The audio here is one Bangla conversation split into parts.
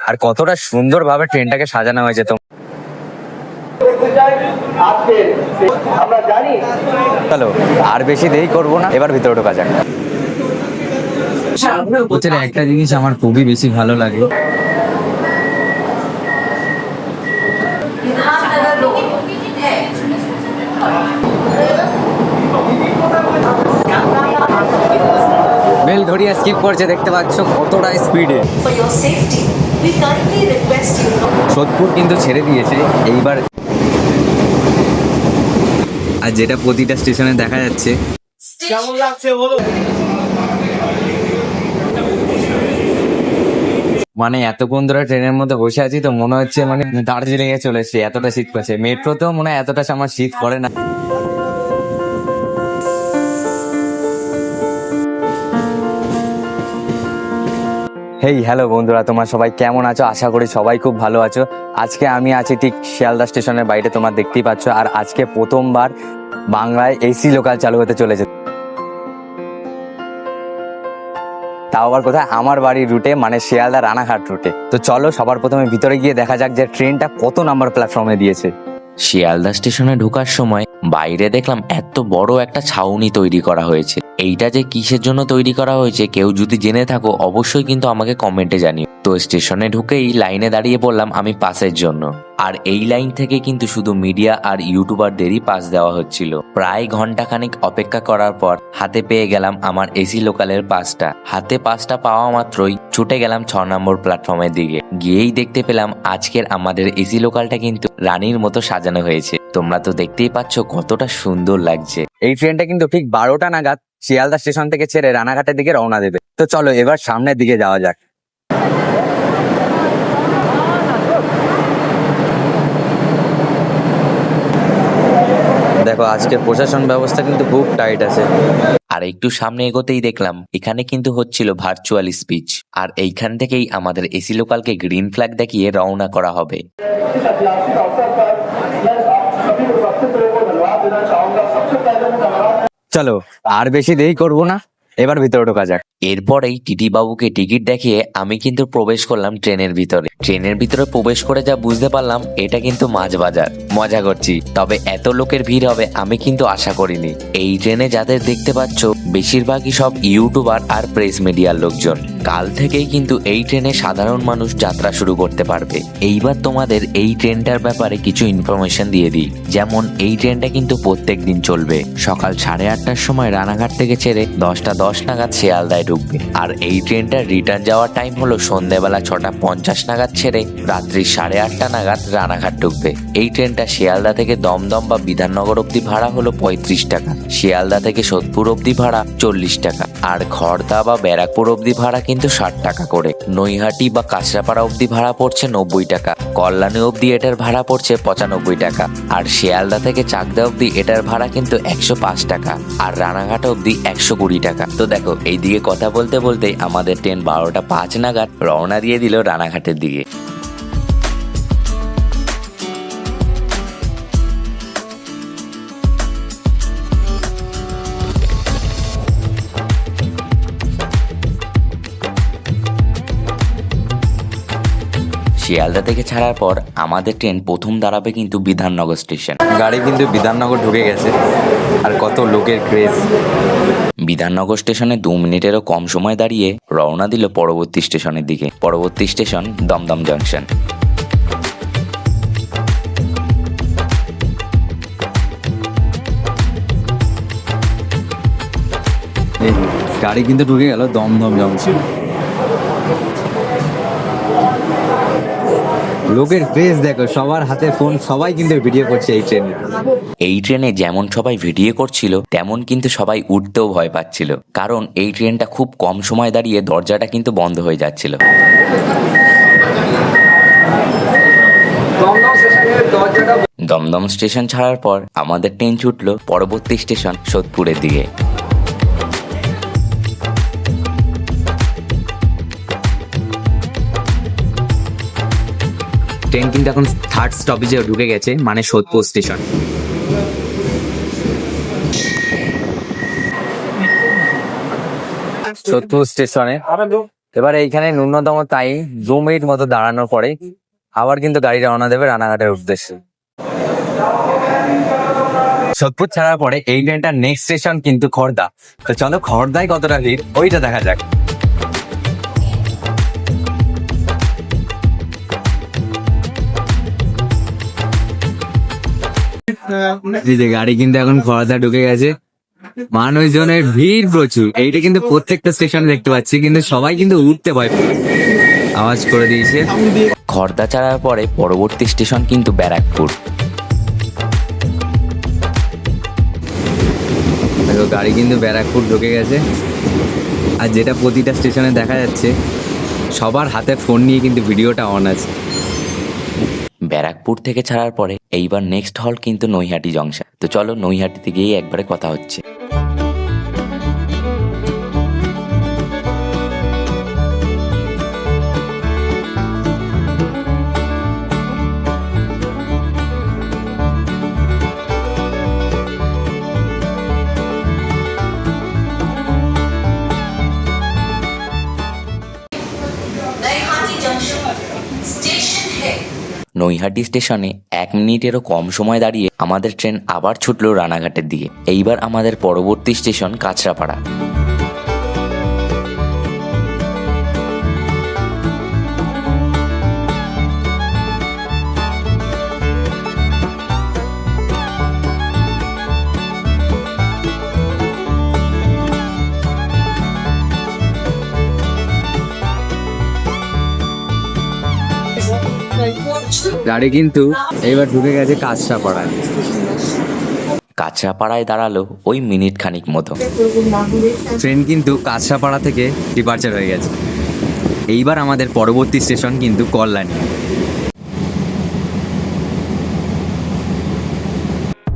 আর কতটা সুন্দর ভাবে ট্রেনটাকে সাজানো হয়েছে। তো চলো আর বেশি দেরি করবো না, এবার ভিতরে ঢোকা যাক। একটা জিনিস আমার খুবই বেশি ভালো লাগে, বেল ধরিয়া স্কিপ করছে, দেখতে পাচ্ছ কতটা স্পিডে। সোদপুর কিন্তু ছেড়ে দিয়েছে এইবার, আর যেটা প্রতিটা স্টেশনে দেখা যাচ্ছে। কেমন লাগছে বলো? মানে এতক্ষণ ধরে ট্রেনের মধ্যে বসে আছি তো মনে হচ্ছে মানে দার্জিলিং এ চলে এসেছি, এতটা শীত করছে। মেট্রোতেও মনে হয় এতটা আমার শীত করে না। হেই হ্যালো বন্ধুরা, তোমরা সবাই কেমন আছো? আশা করি সবাই খুব ভালো আছো। আজকে আমি আছি ঠিক শিয়ালদা স্টেশনের বাইরে, তোমরা দেখতেই পাচ্ছ। আর আজকে প্রথমবার বাংলায় এসি লোকাল চালু হতে চলেছে, তাও আবার কোথায়? আমার বাড়ির রুটে, মানে শিয়ালদা রানাঘাট রুটে। তো চলো সবার প্রথমে ভিতরে গিয়ে দেখা যাক যে ট্রেনটা কত নাম্বার প্ল্যাটফর্মে দিয়েছে। শিয়ালদা স্টেশনে ঢোকার সময় বাইরে দেখলাম এত বড় একটা ছাউনি তৈরি করা হয়েছে। এইটা যে কিসের জন্য তৈরি করা হয়েছে কেউ যদি জেনে থাকো অবশ্যই কিন্তু আমাকে কমেন্টে জানিও। তো স্টেশনে ঢুকেই লাইনে দাঁড়িয়ে পড়লাম আমি পাসের জন্য। আর এই লাইন থেকে কিন্তু শুধু মিডিয়া আর ইউটিউবারদেরই পাস দেওয়া হচ্ছিল। প্রায় ঘন্টাখানিক অপেক্ষা করার পর হাতে পেয়ে গেলাম আমার এসি লোকালের পাসটা। হাতে পাসটা পাওয়া মাত্রই ছুটে গেলাম 6 নম্বর প্ল্যাটফর্মের দিকে। গিয়েই দেখতে পেলাম আজকের আমাদের এসি লোকালটা কিন্তু রানীর মতো সাজানো হয়েছে। তোমরা তো দেখতেই পাচ্ছ কতটা সুন্দর লাগছে। এই ট্রেনটা কিন্তু ঠিক 12টা নাগাদ শিয়ালদা স্টেশন থেকে ছেড়ে রানাঘাটের দিকে রওনা দেবে। তো চলো এবার সামনের দিকে যাওয়া যাক। দেখো আজকে প্রশাসন ব্যবস্থা কিন্তু খুব টাইট আছে। আর একটু সামনে এগোতেই দেখলাম এখানে কিন্তু হচ্ছিল ভার্চুয়াল স্পিচ। আর এইখান থেকেই আমাদের এসি লোকালকে গ্রিন ফ্ল্যাগ দেখিয়ে রওনা করা হবে। চলো আর বেশি দেরি করবো না, এবার ভিতরে ঢোকা যাক। এরপরেই টিটি বাবুকে টিকিট দেখিয়ে আমি কিন্তু প্রবেশ করলাম ট্রেনের ভিতরে। ট্রেনের ভিতরে প্রবেশ করে যা বুঝতে পারলাম এটা কিন্তু মাছ বাজার। মজা করছি, তবে এত লোকের ভিড় হবে আমি কিন্তু আশা করিনি। এই ট্রেনে যাদের দেখতে পাচ্ছ বেশিরভাগই সব ইউটিউবার আর প্রেস মিডিয়ার লোকজন। কাল থেকেই কিন্তু এই ট্রেনে সাধারণ মানুষ যাত্রা শুরু করতে পারবে। এইবার তোমাদের এই ট্রেনটার ব্যাপারে কিছু ইনফরমেশন দিয়ে দিই। যেমন এই ট্রেনটা কিন্তু প্রত্যেক দিন চলবে। সকাল 8:30টার সময় রানাঘাট থেকে ছেড়ে 10:10 নাগাদ শিয়ালদায় ঢুকবে। আর এই ট্রেনটার রিটার্ন যাওয়ার টাইম হলো সন্ধ্যেবেলা 6:50 নাগাদ ছেড়ে রাত্রি 8:30 নাগাদ রানাঘাট ঢুকবে। এই ট্রেনটা শিয়ালদা থেকে দমদম বা বিধাননগর অব্দি ভাড়া হলো 35 টাকা। শিয়ালদা থেকে সোদপুর অব্দি ভাড়া 40 টাকা। আর খড়দা বা ব্যারাকপুর অব্দি ভাড়া কিন্তু 60 টাকা করে। নৈহাটি বা কাঁচরাপাড়া অব্দি ভাড়া পড়ছে 90 টাকা। কল্যাণী অব্দি এটার ভাড়া পড়ছে 95 টাকা। আর শিয়ালদা থেকে চাকদা অব্দি এটার ভাড়া কিন্তু 105 টাকা। আর রানাঘাট অব্দি 120 টাকা। তো দেখো এইদিকে কথা বলতে বলতে আমাদের ট্রেন 12:05 নাগাদ রওনা দিয়ে দিল রানাঘাটের দিকে। শিয়ালদা থেকে ছাড়ার পর আমাদের ট্রেন প্রথম দাঁড়াবে কিন্তু বিধাননগর স্টেশন। গাড়ি কিন্তু বিধাননগর ঢুকে গেছে, আর কত লোকের ক্রেজ। বিধাননগর স্টেশনে 2 মিনিটেরও কম সময় দাঁড়িয়ে রওনা দিল পরবর্তী স্টেশনের দিকে। পরবর্তী স্টেশন দমদম জাংশন। গাড়ি কিন্তু ঢুকে গেল দমদম জংশন। লোকের ক্রেজ দেখো, সবার হাতে ফোন, সবাই কিন্তু ভিডিও করছে এই ট্রেনে। এই ট্রেনে যেমন সবাই ভিডিও করছিল তেমন কিন্তু সবাই উঠতেও ভয় পাচ্ছিল, কারণ এই ট্রেনটা খুব কম সময় দাঁড়িয়ে দরজাটা কিন্তু বন্ধ হয়ে যাচ্ছিল। দমদম স্টেশন ছাড়ার পর আমাদের ট্রেন ছুটলো পরবর্তী স্টেশন সোদপুরের দিকে। ট্রেন কিন্তু এখন 3rd স্টপেজে ঢুকে গেছে, মানে সোদপুর স্টেশন। সোদপুর স্টেশনে এবার এইখানে ন্যূনতম তাই 2 মিনিট মতো দাঁড়ানোর পরে আবার কিন্তু গাড়ি রওনা দেবে রানাঘাটের উদ্দেশ্যে। সোদপুর ছাড়ার পরে এই ট্রেনটার নেক্সট স্টেশন কিন্তু খড়দা। তো চলো খড়দায় কতটা ভিড় ওইটা দেখা যাক। এই যে গাড়ি কিন্তু এখন খড়দা ঢুকে গেছে, মানুষজনের ভিড় প্রচুর। এইটা কিন্তু প্রত্যেকটা স্টেশনে দেখতে পাচ্ছি, কিন্তু সবাই কিন্তু উঠতে ভয় পায়, আওয়াজ করে দিয়েছে। খড়দা ছাড়ার পরে পরবর্তী স্টেশন কিন্তু ব্যারাকপুর। দেখো গাড়ি কিন্তু ব্যারাকপুর ঢুকে গেছে, আর যেটা প্রতিটা স্টেশনে দেখা যাচ্ছে সবার হাতে ফোন নিয়ে কিন্তু ভিডিওটা অন আছে। ব্যারাকপুর থেকে ছাড়ার পরে এইবার নেক্সট হল কিন্তু নৈহাটি জংশন। তো চলো নৈহাটিতে গিয়ে একবারে কথা হচ্ছে। नईहाटी जंक्शन स्टेशन है। নৈহাটি স্টেশনে 1 মিনিটেরও কম সময় দাঁড়িয়ে আমাদের ট্রেন আবার ছুটলো রানাঘাটের দিকে। এইবার আমাদের পরবর্তী স্টেশন কাঁচরাপাড়া। গাড়ি কিন্তু এইবার ঢুকে গেছে কাঁচরাপাড়ায়। কাঁচরাপাড়ায় দাঁড়ালো ওই মিনিট খানিক মতো। ট্রেন কিন্তু কাঁচরাপাড়া থেকে ডিপার্চার হয়ে গেছে। এইবার আমাদের পরবর্তী স্টেশন কিন্তু কল্যাণী।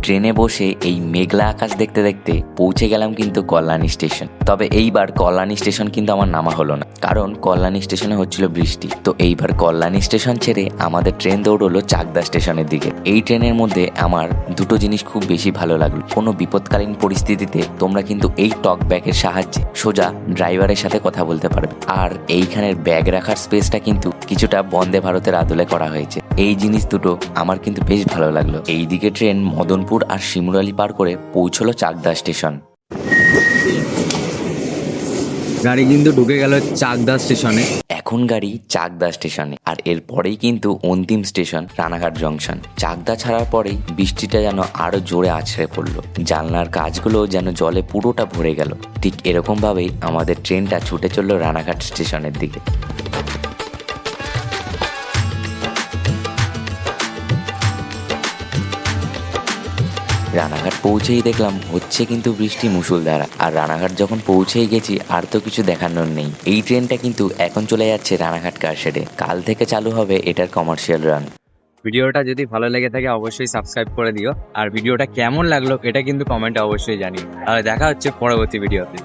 ট্রেনে বসে এই মেঘলা আকাশ দেখতে দেখতে পৌঁছে গেলাম কিন্তু কল্যাণী স্টেশন। তবে এইবার কল্যাণী স্টেশন কিন্তু আমার নামা হলো না, কারণ কল্যাণী স্টেশনে হচ্ছিল বৃষ্টি। তো এইবার কল্যাণী স্টেশন ছেড়ে আমাদের ট্রেন দৌড়লো চাকদা স্টেশনের দিকে। এই ট্রেনের মধ্যে আমার দুটো জিনিস খুব বেশি ভালো লাগলো। কোনো বিপদকালীন পরিস্থিতিতে তোমরা কিন্তু এই টক ব্যাগের সাহায্যে সোজা ড্রাইভারের সাথে কথা বলতে পারবে। আর এইখানের ব্যাগ রাখার স্পেসটা কিন্তু কিছুটা বন্দে ভারতের আদলে করা হয়েছে। এই জিনিস দুটো আমার কিন্তু বেশ ভালো লাগলো। এইদিকে ট্রেন মদনপুর আর শিমুরালি পার করে পৌঁছলো চাকদা স্টেশন। গাড়ি কিন্তু ঢুকে গেল চাকদা স্টেশনে। এখন গাড়ি চাকদা স্টেশনে, আর এরপরেই কিন্তু অন্তিম স্টেশন রানাঘাট জংশন। চাকদা ছাড়ার পরেই বৃষ্টিটা যেন আরো জোরে আছড়ে পড়লো, জানলার কাজগুলো যেন জলে পুরোটা ভরে গেল। ঠিক এরকম ভাবেই আমাদের ট্রেনটা ছুটে চললো রানাঘাট স্টেশনের দিকে। রানাঘাট পৌঁছেই দেখলাম হচ্ছে কিন্তু বৃষ্টি মুষলধারা। আর রানাঘাট যখন পৌঁছেই গেছি আর তো কিছু দেখানোর নেই। এই ট্রেনটা কিন্তু এখন চলে যাচ্ছে রানাঘাট কারশেডে। কাল থেকে চালু হবে এটার কমার্শিয়াল রান। ভিডিওটা যদি ভালো লেগে থাকে অবশ্যই সাবস্ক্রাইব করে দিও, আর ভিডিওটা কেমন লাগলো এটা কিন্তু কমেন্টে অবশ্যই জানিও। আর দেখা হচ্ছে পরবর্তী ভিডিওতে।